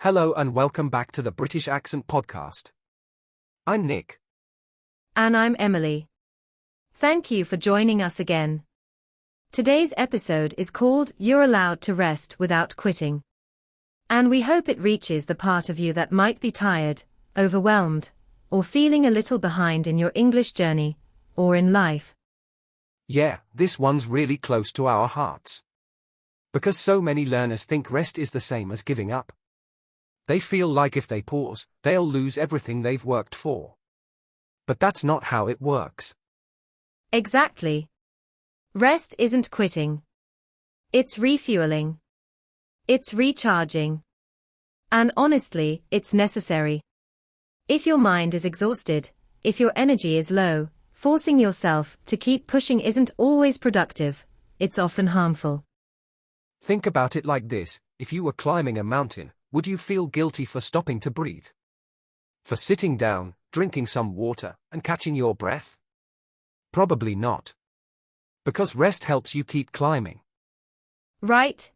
Hello and welcome back to the British Accent Podcast. I'm Nick. And I'm Emily. Thank you for joining us again. Today's episode is called You're Allowed to Rest Without Quitting. And we hope it reaches the part of you that might be tired, overwhelmed, or feeling a little behind in your English journey, or in life. Yeah, this one's really close to our hearts. Because so many learners think rest is the same as giving up. They feel like if they pause, they'll lose everything they've worked for. But that's not how it works. Exactly. Rest isn't quitting. It's refueling. It's recharging. And honestly, it's necessary. If your mind is exhausted, if your energy is low, forcing yourself to keep pushing isn't always productive, it's often harmful. Think about it like this: if you were climbing a mountain, would you feel guilty for stopping to breathe? For sitting down, drinking some water, and catching your breath? Probably not. Because rest helps you keep climbing. Right.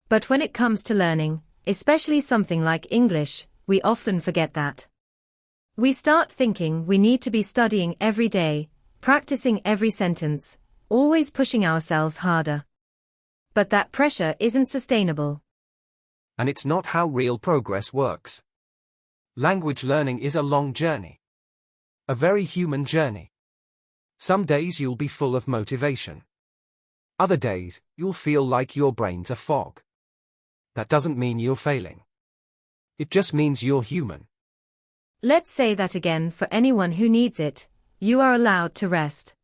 But when it comes to learning, especially something like English, we often forget that. We start thinking we need to be studying every day, practicing every sentence, always pushing ourselves harder. But that pressure isn't sustainable. And it's not how real progress works. Language learning is a long journey. A very human journey. Some days you'll be full of motivation. Other days, you'll feel like your brain's a fog. That doesn't mean you're failing. It just means you're human. Let's say that again for anyone who needs it. You are allowed to rest.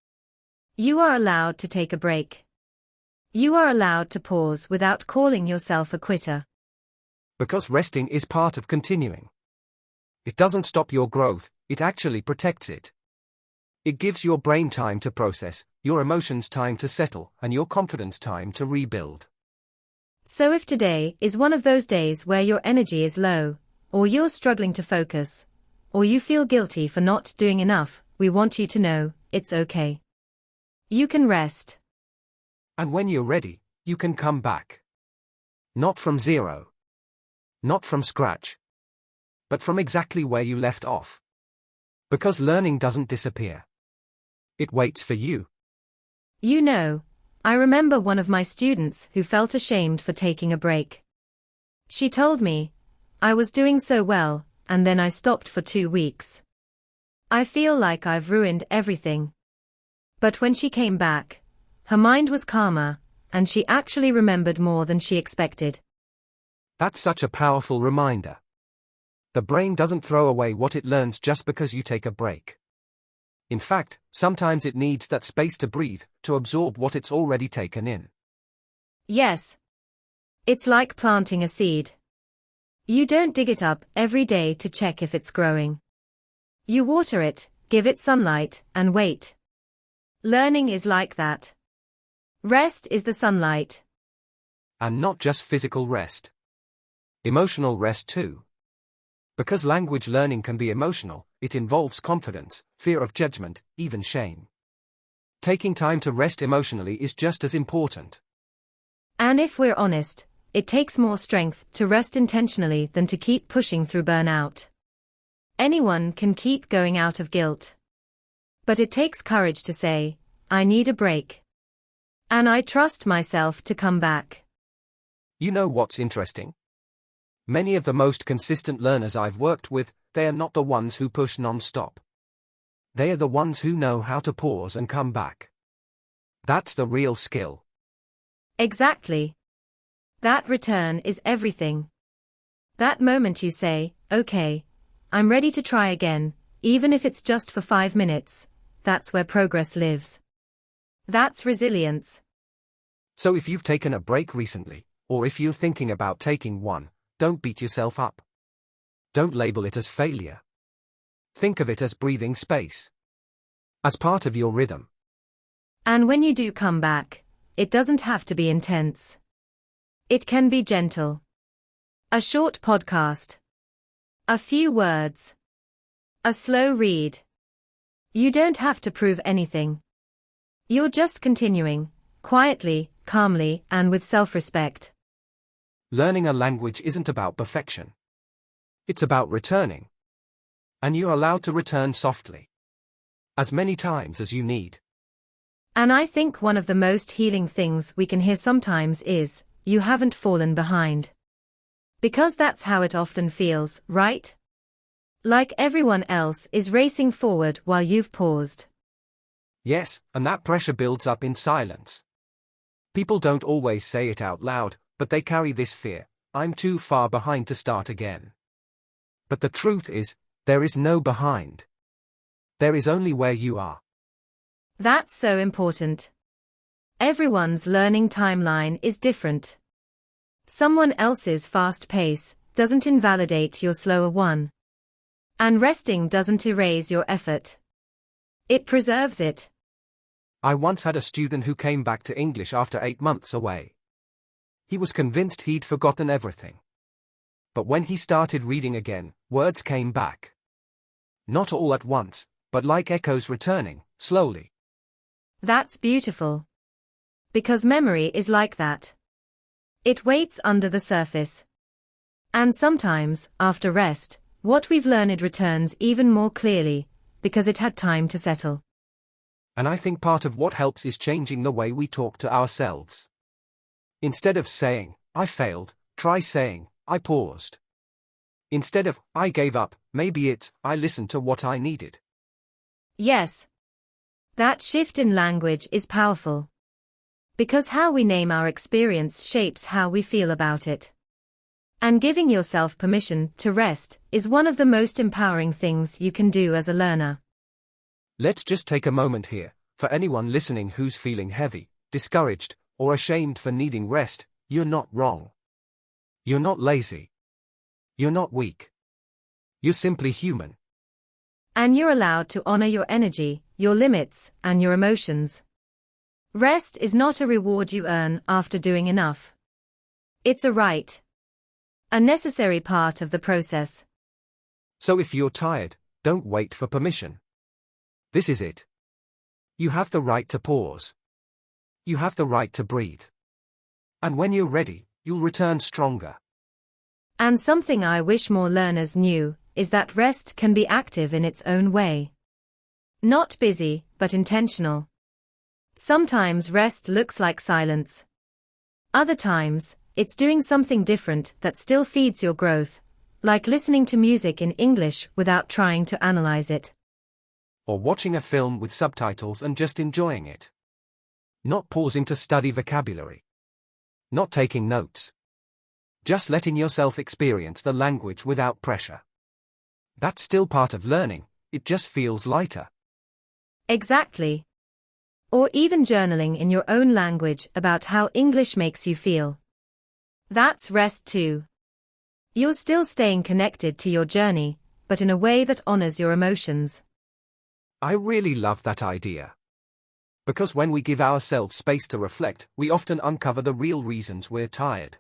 You are allowed to take a break. You are allowed to pause without calling yourself a quitter. Because resting is part of continuing. It doesn't stop your growth, it actually protects it. It gives your brain time to process, your emotions time to settle, and your confidence time to rebuild. So if today is one of those days where your energy is low, or you're struggling to focus, or you feel guilty for not doing enough, we want you to know, it's okay. You can rest. And when you're ready, you can come back. Not from zero. Not from scratch. But from exactly where you left off. Because learning doesn't disappear. It waits for you. You know, I remember one of my students who felt ashamed for taking a break. She told me, I was doing so well, and then I stopped for 2 weeks. I feel like I've ruined everything. But when she came back, her mind was calmer, and she actually remembered more than she expected. That's such a powerful reminder. The brain doesn't throw away what it learns just because you take a break. In fact, sometimes it needs that space to breathe, to absorb what it's already taken in. Yes. It's like planting a seed. You don't dig it up every day to check if it's growing. You water it, give it sunlight, and wait. Learning is like that. Rest is the sunlight. And not just physical rest. Emotional rest too. Because language learning can be emotional, it involves confidence, fear of judgment, even shame. Taking time to rest emotionally is just as important. And if we're honest, it takes more strength to rest intentionally than to keep pushing through burnout. Anyone can keep going out of guilt. But it takes courage to say, I need a break. And I trust myself to come back. You know what's interesting? Many of the most consistent learners I've worked with, they are not the ones who push non-stop. They are the ones who know how to pause and come back. That's the real skill. Exactly. That return is everything. That moment you say, okay, I'm ready to try again, even if it's just for 5 minutes, that's where progress lives. That's resilience. So if you've taken a break recently, or if you're thinking about taking one, don't beat yourself up. Don't label it as failure. Think of it as breathing space. As part of your rhythm. And when you do come back, it doesn't have to be intense. It can be gentle. A short podcast. A few words. A slow read. You don't have to prove anything. You're just continuing, quietly, calmly, and with self-respect. Learning a language isn't about perfection. It's about returning. And you're allowed to return softly. As many times as you need. And I think one of the most healing things we can hear sometimes is, "You haven't fallen behind." Because that's how it often feels, right? Like everyone else is racing forward while you've paused. Yes, and that pressure builds up in silence. People don't always say it out loud, but they carry this fear: I'm too far behind to start again. But the truth is, there is no behind. There is only where you are. That's so important. Everyone's learning timeline is different. Someone else's fast pace doesn't invalidate your slower one. And resting doesn't erase your effort. It preserves it. I once had a student who came back to English after 8 months away. He was convinced he'd forgotten everything. But when he started reading again, words came back. Not all at once, but like echoes returning, slowly. That's beautiful. Because memory is like that. It waits under the surface. And sometimes, after rest, what we've learned returns even more clearly, because it had time to settle. And I think part of what helps is changing the way we talk to ourselves. Instead of saying, "I failed," try saying, "I paused." Instead of, "I gave up," maybe it's, "I listened to what I needed." Yes. That shift in language is powerful. Because how we name our experience shapes how we feel about it. And giving yourself permission to rest is one of the most empowering things you can do as a learner. Let's just take a moment here. For anyone listening who's feeling heavy, discouraged, or ashamed for needing rest, you're not wrong. You're not lazy. You're not weak. You're simply human. And you're allowed to honor your energy, your limits, and your emotions. Rest is not a reward you earn after doing enough. It's a right. A necessary part of the process. So if you're tired, don't wait for permission. This is it. You have the right to pause. You have the right to breathe. And when you're ready, you'll return stronger. And something I wish more learners knew is that rest can be active in its own way. Not busy, but intentional. Sometimes rest looks like silence. Other times, it's doing something different that still feeds your growth, like listening to music in English without trying to analyze it. Or watching a film with subtitles and just enjoying it. Not pausing to study vocabulary. Not taking notes. Just letting yourself experience the language without pressure. That's still part of learning, it just feels lighter. Exactly. Or even journaling in your own language about how English makes you feel. That's rest too. You're still staying connected to your journey, but in a way that honors your emotions. I really love that idea. Because when we give ourselves space to reflect, we often uncover the real reasons we're tired.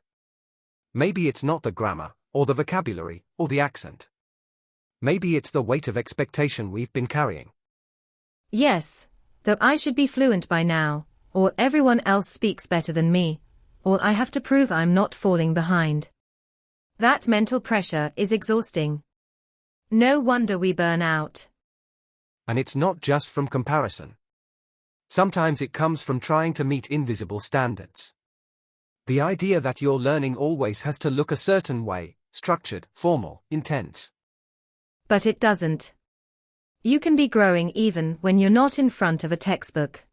Maybe it's not the grammar, or the vocabulary, or the accent. Maybe it's the weight of expectation we've been carrying. Yes, that I should be fluent by now, or everyone else speaks better than me, or I have to prove I'm not falling behind. That mental pressure is exhausting. No wonder we burn out. And it's not just from comparison. Sometimes it comes from trying to meet invisible standards. The idea that your learning always has to look a certain way, structured, formal, intense. But it doesn't. You can be growing even when you're not in front of a textbook.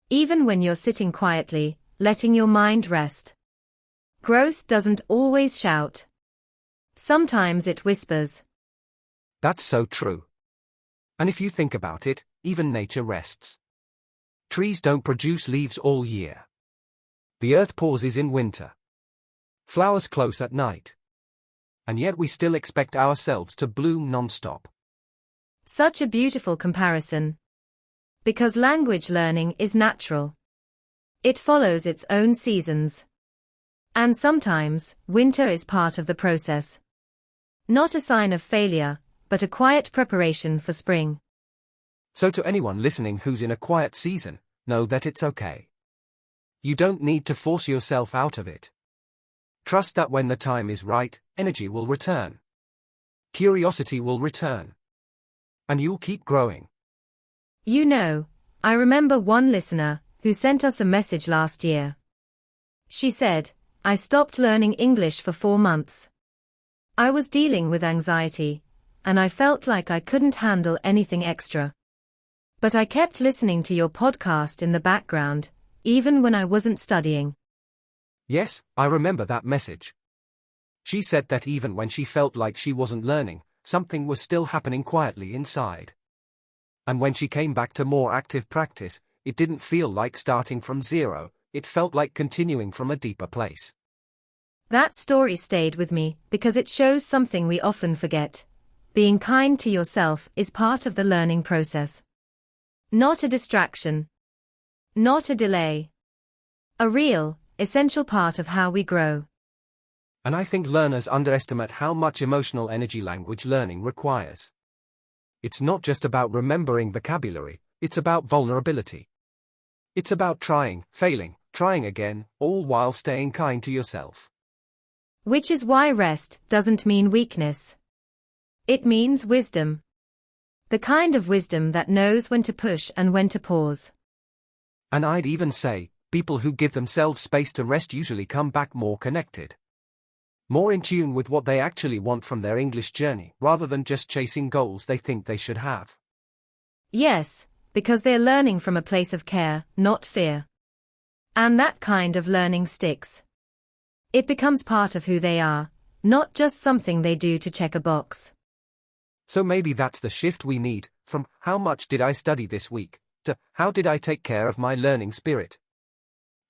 Even when you're sitting quietly, letting your mind rest. Growth doesn't always shout. Sometimes it whispers. That's so true. And if you think about it, even nature rests. Trees don't produce leaves all year. The earth pauses in winter. Flowers close at night. And yet we still expect ourselves to bloom non-stop. Such a beautiful comparison. Because language learning is natural. It follows its own seasons. And sometimes, winter is part of the process. Not a sign of failure, but a quiet preparation for spring. So to anyone listening who's in a quiet season, know that it's okay. You don't need to force yourself out of it. Trust that when the time is right, energy will return. Curiosity will return. And you'll keep growing. You know, I remember one listener who sent us a message last year. She said, I stopped learning English for 4 months. I was dealing with anxiety, and I felt like I couldn't handle anything extra. But I kept listening to your podcast in the background, even when I wasn't studying. Yes, I remember that message. She said that even when she felt like she wasn't learning, something was still happening quietly inside. And when she came back to more active practice, it didn't feel like starting from zero, it felt like continuing from a deeper place. That story stayed with me because it shows something we often forget. Being kind to yourself is part of the learning process. Not a distraction. Not a delay. A real, essential part of how we grow. And I think learners underestimate how much emotional energy language learning requires. It's not just about remembering vocabulary, it's about vulnerability. It's about trying, failing, trying again, all while staying kind to yourself. Which is why rest doesn't mean weakness. It means wisdom. The kind of wisdom that knows when to push and when to pause. And I'd even say, people who give themselves space to rest usually come back more connected. More in tune with what they actually want from their English journey, rather than just chasing goals they think they should have. Yes, because they're learning from a place of care, not fear. And that kind of learning sticks. It becomes part of who they are, not just something they do to check a box. So maybe that's the shift we need, from how much did I study this week, to how did I take care of my learning spirit?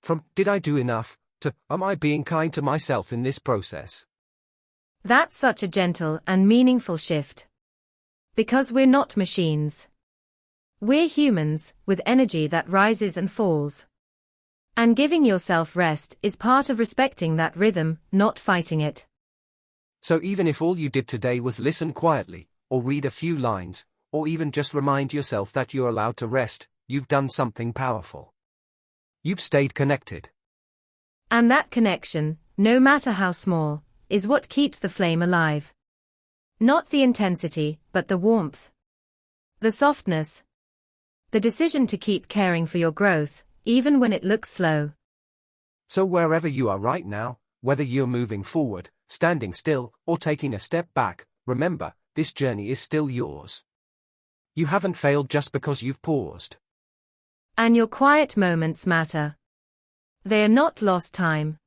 From did I do enough, to am I being kind to myself in this process? That's such a gentle and meaningful shift. Because we're not machines. We're humans, with energy that rises and falls. And giving yourself rest is part of respecting that rhythm, not fighting it. So even if all you did today was listen quietly, or read a few lines, or even just remind yourself that you're allowed to rest, you've done something powerful. You've stayed connected. And that connection, no matter how small, is what keeps the flame alive. Not the intensity, but the warmth. The softness. The decision to keep caring for your growth, even when it looks slow. So wherever you are right now, whether you're moving forward, standing still, or taking a step back, remember, this journey is still yours. You haven't failed just because you've paused. And your quiet moments matter. They are not lost time.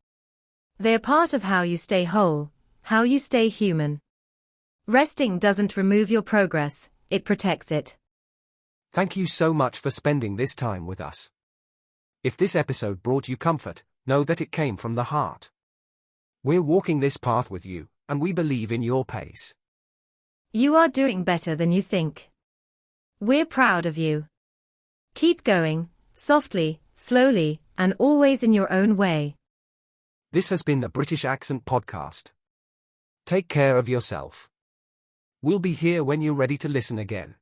They are part of how you stay whole, how you stay human. Resting doesn't remove your progress, it protects it. Thank you so much for spending this time with us. If this episode brought you comfort, know that it came from the heart. We're walking this path with you, and we believe in your pace. You are doing better than you think. We're proud of you. Keep going, softly, slowly, and always in your own way. This has been the British Accent Podcast. Take care of yourself. We'll be here when you're ready to listen again.